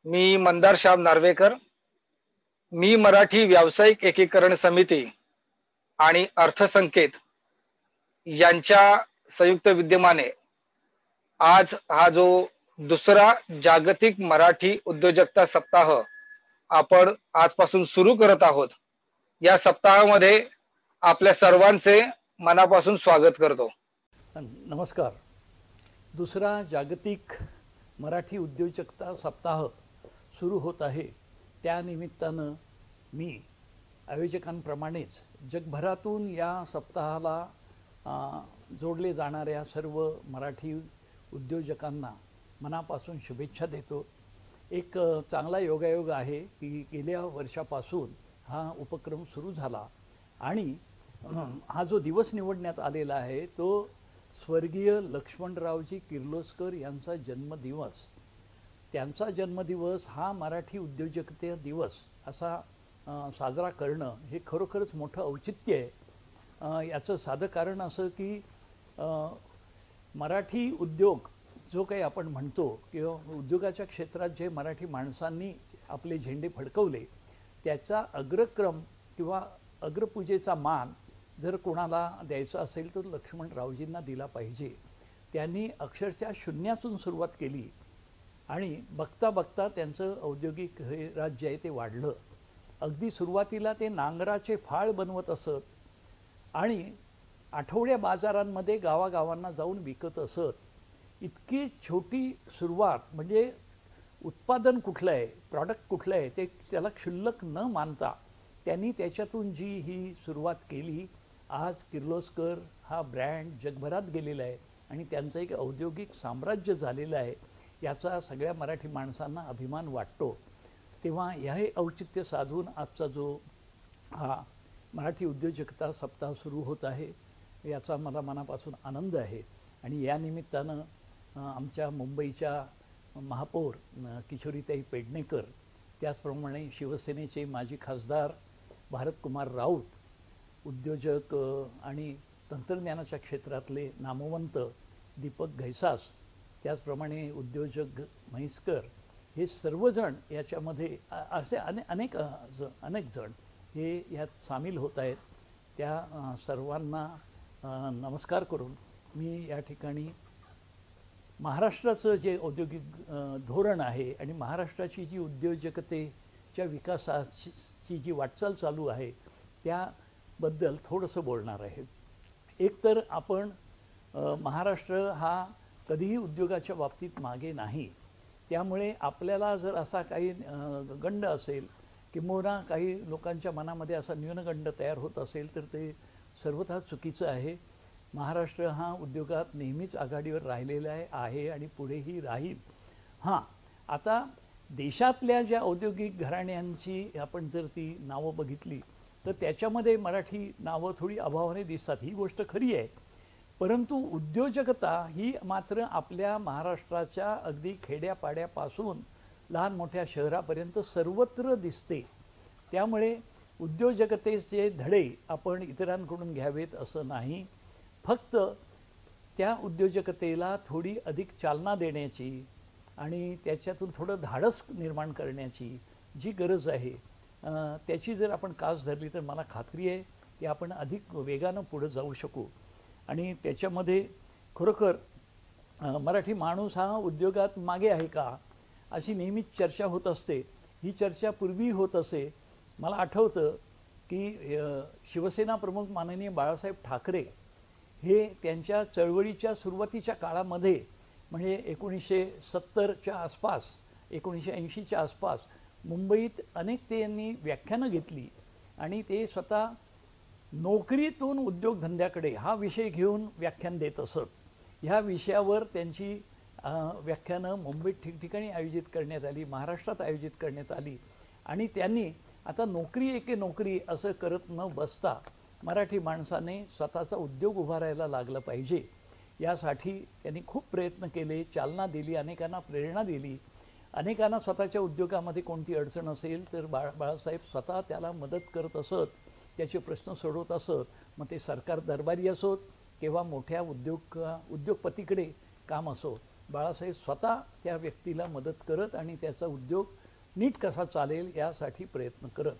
मी मंदार श्याम नार्वेकर. मी मराठी व्यावसायिक एकीकरण समिती आणि अर्थसंकेत यांच्या संयुक्त विद्यमाने आज हा जो दुसरा जागतिक मराठी उद्योजकता सप्ताह आपण आजपासून सुरू करत आहोत. या सप्ताहामध्ये आपल्या सर्वांचे मनापासून स्वागत करतो. नमस्कार. दुसरा जागतिक मराठी उद्योजकता सप्ताह सुरू होत आहे. त्यानिमित्तानं मी आयोजकांप्रमाणेच जगभरातून या सप्ताहाला जोडले जाणाऱ्या सर्व मराठी उद्योजकांना मनापासून शुभेच्छा देतो. एक चांगला योगायोग आहे की गेल्या वर्षापासून हा उपक्रम सुरू झाला आणि हा जो दिवस निवडण्यात आलेला आहे तो स्वर्गीय लक्ष्मणरावजी किर्लोस्कर यांचा जन्मदिवस. त्यांचा जन्मदिवस हा मराठी उद्योजकता दिवस असा साजरा करणं हे खरोखरच मोठं औचित्य आहे. याचं साधं कारण असं की मराठी उद्योग जो काही आपण म्हणतो किंवा उद्योगाच्या क्षेत्रात जे मराठी माणसांनी आपले झेंडे फडकवले त्याचा अग्रक्रम किंवा अग्रपूजेचा मान जर कोणाला द्यायचा असेल तर लक्ष्मणरावजींना दिला पाहिजे. त्यांनी अक्षरशः शून्यातून सुरुवात केली आणि बघता बघता त्यांचं औद्योगिक हे राज्य आहे ते वाढलं. अगदी सुरुवातीला ते नांगराचे फाळ बनवत असत आणि आठवड्या बाजारांमध्ये गावागावांना जाऊन विकत असत. इतकी छोटी सुरुवात म्हणजे उत्पादन कुठलं आहे, प्रॉडक्ट कुठलं आहे ते त्याला क्षुल्लक न मानता त्यांनी त्याच्यातून जी ही सुरुवात केली. आज किर्लोस्कर हा ब्रँड जगभरात गेलेला आहे आणि त्यांचं एक औद्योगिक साम्राज्य झालेलं आहे. याचा सगळ्या मराठी माणसांना अभिमान वाटतो. तेव्हा हे औचित्य साधून आजचा जो हा मराठी उद्योजकता सप्ताह सुरू होत आहे याचा मला मनापासून आनंद आहे. आणि या निमित्तानं आमच्या मुंबईच्या महापौर किशोरीताई पेडणेकर, त्याचप्रमाणे शिवसेनेचे माजी खासदार भारतकुमार राऊत, उद्योजक आणि तंत्रज्ञानाच्या क्षेत्रातले नामवंत दीपक घैसास, त्याचप्रमाणे उद्योजक म्हैसकर, हे सर्वजण याच्यामध्ये असे अनेक जण हे यात सामील होत आहेत. त्या सर्वांना नमस्कार करून मी या ठिकाणी महाराष्ट्राचं जे औद्योगिक धोरण आहे आणि महाराष्ट्राची जी उद्योजकतेच्या विकासाची जी वाटचाल चालू आहे त्याबद्दल थोडंसं बोलणार आहे. एकतर आपण महाराष्ट्र हा कधीही उद्योगाच्या बाबतीत मागे नाही. त्यामुळे आपल्याला जर असा काही गंड असेल किंवा काही लोकांच्या मनामध्ये असा न्यूनगंड तयार होत असेल तर ते सर्वथा चुकीचं आहे. महाराष्ट्र हा उद्योगात नेहमीच आघाडीवर राहिलेला आहे आणि पुढेही राहील. हां, आता देशातल्या ज्या औद्योगिक घराण्यांची आपण जर ती नावं बघितली तर त्याच्यामध्ये मराठी नावं थोडी अभावाने दिसतात. ही गोष्ट खरी आहे. परंतु उद्योजकता ही मात्र आपल्या महाराष्ट्राच्या अगदी खेड्यापाड्यापासून लहान मोठ्या शहरापर्यंत सर्वत्र दिसते. त्यामुळे उद्योजकतेचे धडे आपण इतरांकडून घ्यावेत असं नाही. फक्त त्या उद्योजकतेला थोडी अधिक चालना देण्याची आणि त्याच्यातून थोडं धाडस निर्माण करण्याची जी गरज आहे त्याची जर आपण कास धरली तर मला खात्री आहे की आपण अधिक वेगानं पुढे जाऊ शकू. आणि त्याच्यामध्ये खरोखर मराठी माणूस हा उद्योगात मागे आहे का अशी नेहमीच चर्चा होत असते. ही चर्चा पूर्वी होत असे. मला आठवतं की शिवसेना प्रमुख माननीय बाळासाहेब ठाकरे हे त्यांच्या चळवळीच्या सुरुवातीच्या काळामध्ये म्हणजे 1970च्या आसपास 1980च्या आसपास मुंबईत अनेक त्यांनी व्याख्यानं घेतली आणि ते स्वतः नोकरीतून उद्योगधंद्याकडे हा विषय घेऊन व्याख्यान देत असत. ह्या विषयावर त्यांची व्याख्यानं मुंबईत ठिकठिकाणी आयोजित करण्यात आली, महाराष्ट्रात आयोजित करण्यात आली. आणि त्यांनी आता नोकरी एके नोकरी असं करत न बसता मराठी माणसाने स्वतःचा उद्योग उभारायला लागलं पाहिजे यासाठी त्यांनी खूप प्रयत्न केले, चालना दिली, अनेकांना प्रेरणा दिली. अनेकांना स्वतःच्या उद्योगामध्ये कोणती अडचण असेल तर बाळासाहेब स्वतः त्याला मदत करत असत, त्याचे प्रश्न सोडवत असत. मग ते सरकार दरबारी असोत किंवा मोठ्या उद्योगपतीकडे काम असो. बाळासाहेब स्वतः त्या व्यक्तीला मदत करत आणि त्याचा उद्योग नीट कसा चालेल यासाठी प्रयत्न करत.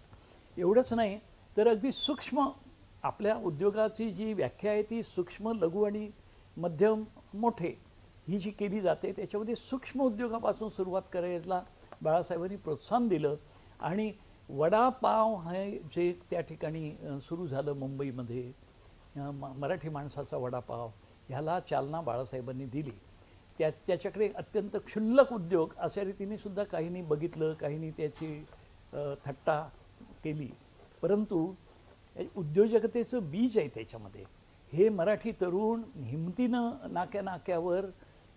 एवढंच नाही तर अगदी सूक्ष्म आपल्या उद्योगाची जी व्याख्या आहे ती सूक्ष्म, लघु आणि मध्यम, मोठे ही जी केली जाते त्याच्यामध्ये सूक्ष्म उद्योगापासून सुरुवात करायला बाळासाहेबांनी प्रोत्साहन दिलं. आणि वडापाव हे जे त्या ठिकाणी सुरू झालं मुंबईमध्ये, मराठी माणसाचा वडापाव, ह्याला चालना बाळासाहेबांनी दिली. त्याच्याकडे अत्यंत क्षुल्लक उद्योग अशा रीतीने सुद्धा काहींनी बघितलं, काहींनी त्याची थट्टा केली, परंतु उद्योजकतेचं बीज आहे त्याच्यामध्ये. हे मराठी तरुण हिमतीनं नाक्या नाक्यावर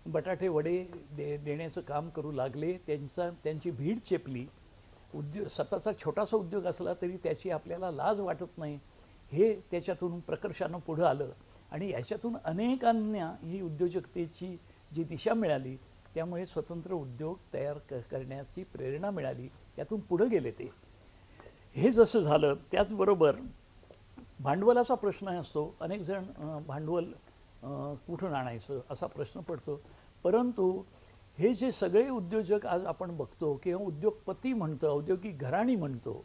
बटाटे वडे देण्याचं काम करू लागले. त्यांची भीड चेपली. स्वतःचा छोटासा उद्योग असला तरी त्याची आपल्याला लाज वाटत नाही, हे त्याच्यातून प्रकर्षानं पुढं आलं. आणि याच्यातून अनेकांना ही उद्योजकतेची जी दिशा मिळाली, त्यामुळे स्वतंत्र उद्योग तयार करण्याची प्रेरणा मिळाली, त्यातून पुढं गेले ते. हे जसं झालं त्याचबरोबर भांडवलाचा प्रश्न असतो. अनेक जण भांडवल कुठून आणायचं असा प्रश्न पडतो, परंतु हे जे सगळे उद्योजक आज आपण बघतो किंवा उद्योगपती म्हणतो, औद्योगिक घराणी म्हणतो,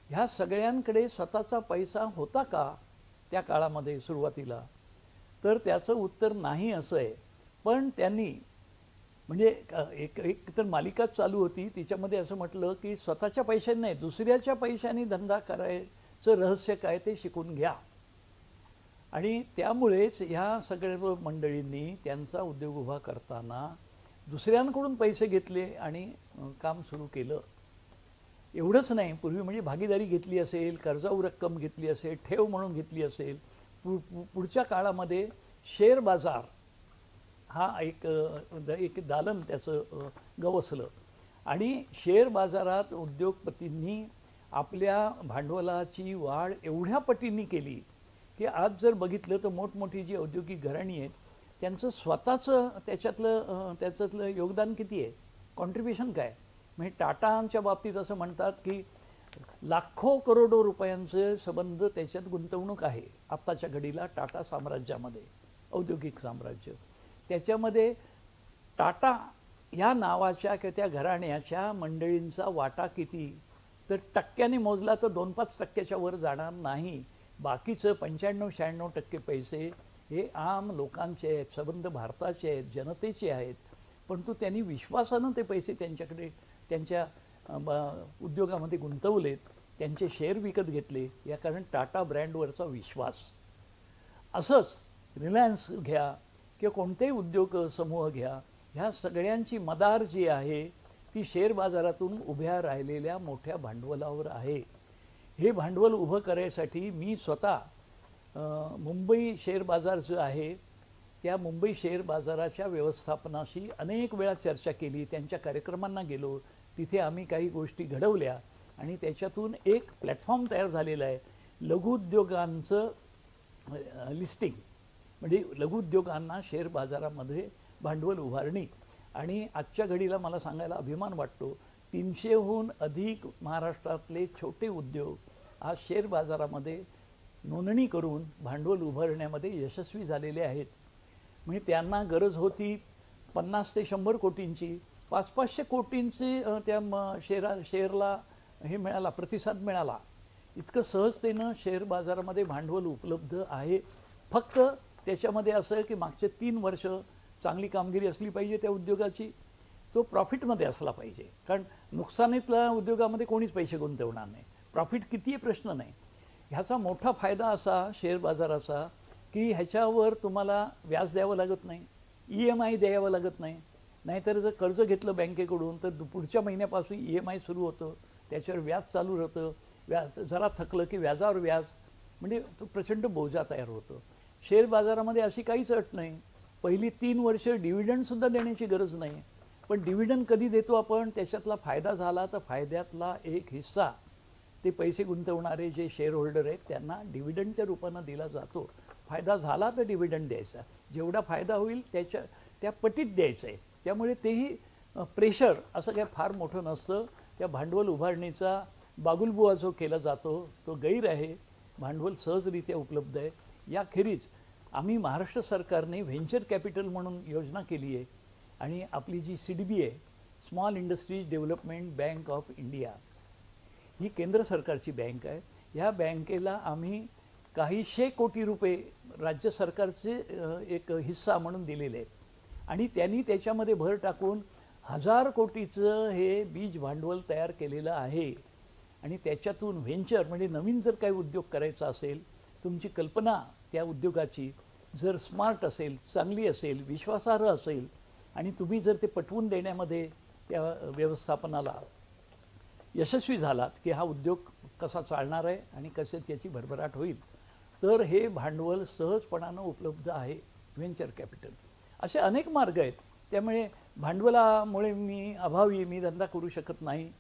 ह्या सगळ्यांकडे स्वतःचा पैसा होता का त्या काळामध्ये सुरुवातीला? तर त्याचं उत्तर नाही असं आहे. पण त्यांनी म्हणजे एक तर मालिकाच चालू होती, तिच्यामध्ये असं म्हटलं की स्वतःच्या पैशाने नाही, दुसऱ्याच्या पैशाने धंदा करायचं रहस्य काय ते शिकून घ्या. आणि त्यामुळेच ह्या सगळ्या मंडळींनी त्यांचा उद्योग उभा करताना दुसऱ्यांकडून पैसे घेतले आणि काम सुरू केलं. एवढंच नाही, पूर्वी म्हणजे भागीदारी घेतली असेल, कर्जाऊ रक्कम घेतली असेल, ठेव म्हणून घेतली असेल. पुढच्या काळामध्ये शेअर बाजार हा एक दालन त्याचं गवसलं. आणि शेअर बाजारात उद्योगपतींनी आपल्या भांडवलाची वाढ एवढ्या पटींनी केली की आज जर बघितलं तर मोठमोठी जी औद्योगिक घराणी आहेत त्यांचं स्वतःचं त्याच्यातलं योगदान किती आहे, कॉन्ट्रिब्युशन काय. म्हणजे टाटांच्या बाबतीत असं म्हणतात की लाखो करोडो रुपयांचे संबंध त्याच्यात गुंतवणूक आहे आत्ताच्या घडीला टाटा साम्राज्यामध्ये, औद्योगिक साम्राज्य. त्याच्यामध्ये टाटा या नावाच्या किंवा त्या घराण्याच्या मंडळींचा वाटा किती, तर टक्क्याने मोजला तर 2-5% वर जाणार नाही. बाकीचं 95-96% पैसे हे आम लोकांचे आहेत, संबंध भारताचे आहेत, जनतेचे आहेत. परंतु त्यांनी विश्वासानं ते पैसे त्यांच्याकडे त्यांच्या उद्योगामध्ये गुंतवलेत, त्यांचे शेअर विकत घेतले, या कारण टाटा ब्रँडवरचा विश्वास. असंच रिलायन्स घ्या किंवा कोणतेही उद्योग समूह घ्या, ह्या सगळ्यांची मदार जी आहे ती शेअर बाजारातून उभ्या राहिलेल्या मोठ्या भांडवलावर आहे. हे भांडवल उभं करायसाठी मी स्वतः मुंबई शेअर बाजार जो आहे त्या मुंबई शेअर बाजाराच्या व्यवस्थापनाशी अनेक वेळा चर्चा केली, त्यांच्या कार्यक्रमांना गेलो, तिथे आम्ही काही गोष्टी घडवल्या आणि त्याच्यातून एक प्लॅटफॉर्म तयार झालेला आहे लघुउद्योगांचं लिस्टिंग, म्हणजे लघुउद्योगांना शेअर बाजारामध्ये भांडवल उभारणी. आणि आजच्या घडीला मला सांगायला अभिमान वाटतो 300हून अधिक महाराष्ट्रातले छोटे उद्योग आज शेअर बाजारामध्ये नोंदणी करून भांडवल उभारण्यामध्ये यशस्वी झालेले आहेत. म्हणजे त्यांना गरज होती 50 ते 100 कोटींची, 500-500 कोटींची त्या शेअरला हे मिळाला, प्रतिसाद मिळाला. इतकं सहजतेनं शेअर बाजारामध्ये भांडवल उपलब्ध आहे. फक्त त्याच्यामध्ये असं की मागचे 3 वर्ष चांगली कामगिरी असली पाहिजे त्या उद्योगाची, तो प्रॉफिटमध्ये असला पाहिजे. कारण नुकसानीतल्या उद्योगामध्ये कोणीच पैसे गुंतवणार नाही. प्रॉफिट किती आहे प्रश्न नाही. ह्याचा मोठा फायदा असा शेअर बाजाराचा की ह्याच्यावर तुम्हाला व्याज द्यावं लागत नाही, EMI द्यावं लागत नाही. नाहीतर जर कर्ज घेतलं बँकेकडून तर पुढच्या महिन्यापासून EMI सुरू होतं, त्याच्यावर व्याज चालू राहतं. व्याज जरा थकलं की व्याजावर व्याज, म्हणजे तो प्रचंड बोजा तयार होतो. शेअर बाजारामध्ये अशी काहीच अट नाही. पहिली 3 वर्ष डिव्हिडंडसुद्धा देण्याची गरज नाही. पण डिव्हिडंड कधी देतो आपण, त्याच्यातला फायदा झाला तर फायद्यातला एक हिस्सा ते पैसे गुंतवणारे जे शेअर होल्डर आहेत त्यांना डिव्हिडंडच्या रूपानं दिला जातो. फायदा झाला तर डिव्हिडंड द्यायचा, जेवढा फायदा होईल त्या पटीत द्यायचं आहे. त्यामुळे तेही प्रेशर असं काय फार मोठं नसतं. त्या भांडवल उभारणीचा बागुलबुवा जो केला जातो तो गैर आहे. भांडवल सहजरित्या उपलब्ध आहे. याखेरीज आम्ही महाराष्ट्र सरकारने व्हेंचर कॅपिटल म्हणून योजना केली आहे आणि आपली जी CDBI small industries development bank of India ही केंद्र सरकारची बँक आहे. ह्या बँकेला आम्ही काहीशे कोटी रुपये राज्य सरकारचे एक हिस्सा म्हणून दिलेले आहेत आणि त्यांनी त्याच्यामध्ये भर टाकून 1000 कोटीचं हे बीज भांडवल तयार केलेलं आहे. आणि त्याच्यातून व्हेंचर म्हणजे नवीन जर काही उद्योग करायचा असेल, तुमची कल्पना त्या उद्योगाची जर स्मार्ट असेल, चांगली असेल, विश्वासार्ह असेल आणि तुम्ही जर ते पटवून देण्यामध्ये त्या व्यवस्थापनाला यशस्वी झालात की हा उद्योग कसा चालणार आहे आणि कसे त्याची भरभराट होईल, तर हे भांडवल सहजपणानं उपलब्ध आहे. व्हेंचर कॅपिटल असे अनेक मार्ग आहेत. त्यामुळे भांडवलामुळे मी अभावी मी धंदा करू शकत नाही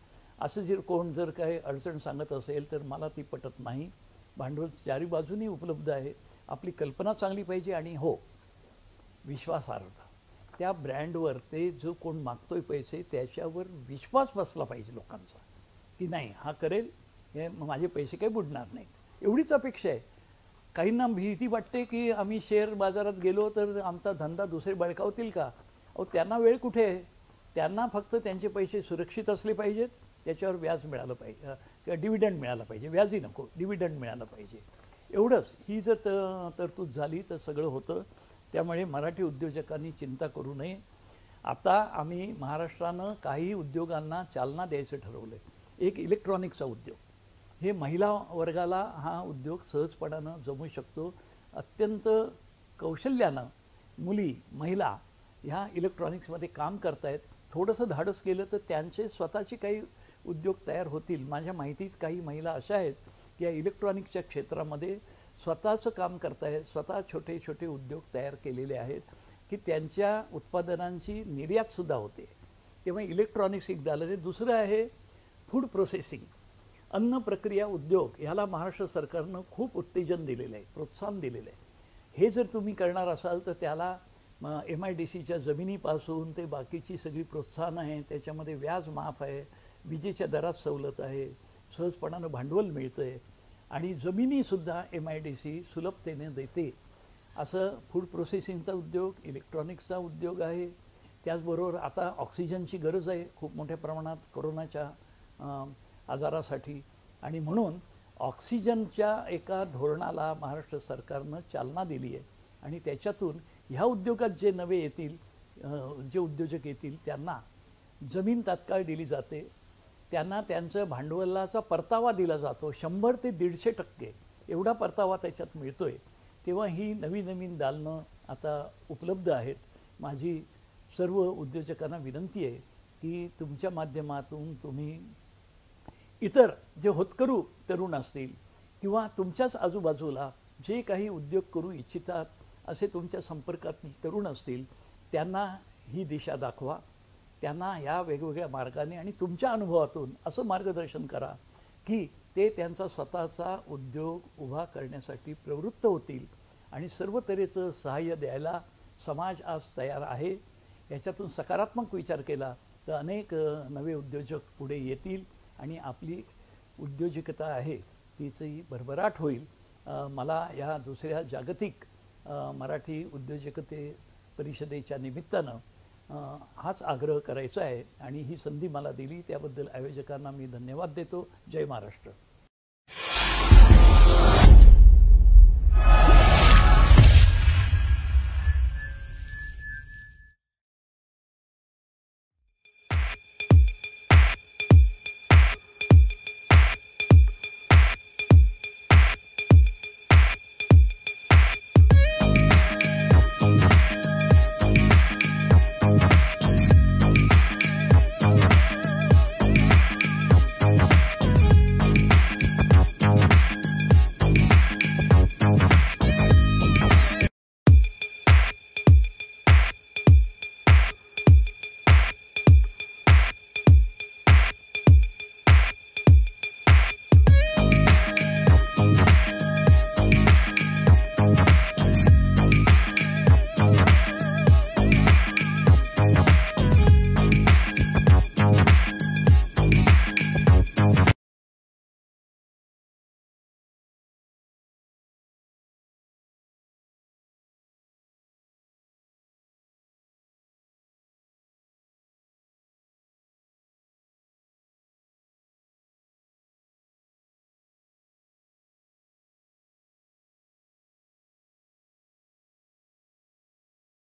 असं जर कोण जर काही अडचण सांगत असेल तर मला ती पटत नाही. भांडवल चारी बाजूनी उपलब्ध आहे. आपली कल्पना चांगली पाहिजे आणि हो, विश्वासार्हता. त्या ब्रँडवर ते जो कोण मागतोय पैसे त्याच्यावर विश्वास बसला पाहिजे लोकांचा की नाही हा करेल, हे माझे पैसे काही बुडणार नाहीत, एवढीच अपेक्षा आहे. काहींना भीती वाटते की आम्ही शेअर बाजारात गेलो तर आमचा धंदा दुसरे बळकावतील का. अहो, त्यांना वेळ कुठे आहे. त्यांना फक्त त्यांचे पैसे सुरक्षित असले पाहिजेत, त्याच्यावर व्याज मिळालं पाहिजे किंवा डिव्हिडंड मिळालं पाहिजे. व्याजही नको, डिव्हिडंड मिळालं पाहिजे, एवढंच. ही जर तरतूद झाली तर सगळं होतं. त्यामुळे मराठी उद्योजकांनी चिंता करू नये. आता आम्ही महाराष्ट्रानं काही उद्योगांना चालना द्यायचं ठरवलं आहे. एक इलेक्ट्रॉनिक्सचा उद्योग, हे महिला वर्गाला हा उद्योग सहजपणानं जमू शकतो. अत्यंत कौशल्यानं मुली, महिला ह्या इलेक्ट्रॉनिक्समध्ये काम करतायत. थोडंसं धाडस केलं तर त्यांचे स्वतःचे काही उद्योग तयार होतील. माझ्या माहितीत काही महिला अशा आहेत की या इलेक्ट्रॉनिक्सच्या क्षेत्रामध्ये स्वतःचं काम करतायत, स्वतः छोटे छोटे उद्योग तयार केलेले आहेत की त्यांच्या उत्पादनांची निर्यातसुद्धा होते. तेव्हा इलेक्ट्रॉनिक्स एक झालं आहे. दुसरं आहे फूड प्रोसेसिंग, अन्न प्रक्रिया उद्योग. ह्याला महाराष्ट्र सरकारनं खूप उत्तेजन दिलेलं आहे, प्रोत्साहन दिलेलं आहे. हे जर तुम्ही करणार असाल तर त्याला MIDCच्या जमिनीपासून ते बाकीची सगळी प्रोत्साहन आहे, त्याच्यामध्ये व्याज माफ आहे, विजेच्या दरात सवलत आहे, सहजपणानं भांडवल मिळतं आहे आणि जमिनीसुद्धा MIDC सुलभतेने देते. असं फूड प्रोसेसिंगचा उद्योग, इलेक्ट्रॉनिक्सचा उद्योग आहे. त्याचबरोबर आता ऑक्सिजनची गरज आहे खूप मोठ्या प्रमाणात कोरोनाच्या आजारासाठी आणि म्हणून ऑक्सिजनच्या एका धोरणाला महाराष्ट्र सरकारनं चालना दिली आहे आणि त्याच्यातून ह्या उद्योगात जे नवे येतील, जे उद्योजक येतील त्यांना जमीन तात्काळ दिली जाते, त्यांना त्यांचं भांडवलाचा परतावा दिला जातो. 100 ते 150% एवढा परतावा त्याच्यात मिळतोय. तेव्हा ही नवीन दालनं आता उपलब्ध आहेत. माझी सर्व उद्योजकांना विनंती आहे की तुमच्या माध्यमातून तुम्ही इतर जे होतकरू तरुण असतील किंवा तुमच्याच आजूबाजूला जे काही उद्योग करू इच्छितात असे तुमच्या संपर्कात तरुण असतील त्यांना ही दिशा दाखवा. त्यांना ह्या वेगवेगळ्या मार्गाने आणि तुमच्या अनुभवातून असं मार्गदर्शन करा की ते त्यांचा स्वतःचा उद्योग उभा करण्यासाठी प्रवृत्त होतील आणि सर्व तऱ्हेचं सहाय्य द्यायला समाज आज तयार आहे. याच्यातून सकारात्मक विचार केला तर अनेक नवे उद्योजक पुढे येतील आणि आपली उद्योजकता आहे तिचंही भरभराट होईल. मला या दुसऱ्या जागतिक मराठी उद्योजकते परिषदेच्या निमित्तानं हाच आग्रह करायचा आहे आणि ही संधी मला दिली त्याबद्दल आयोजकांना मी धन्यवाद देतो. जय महाराष्ट्र.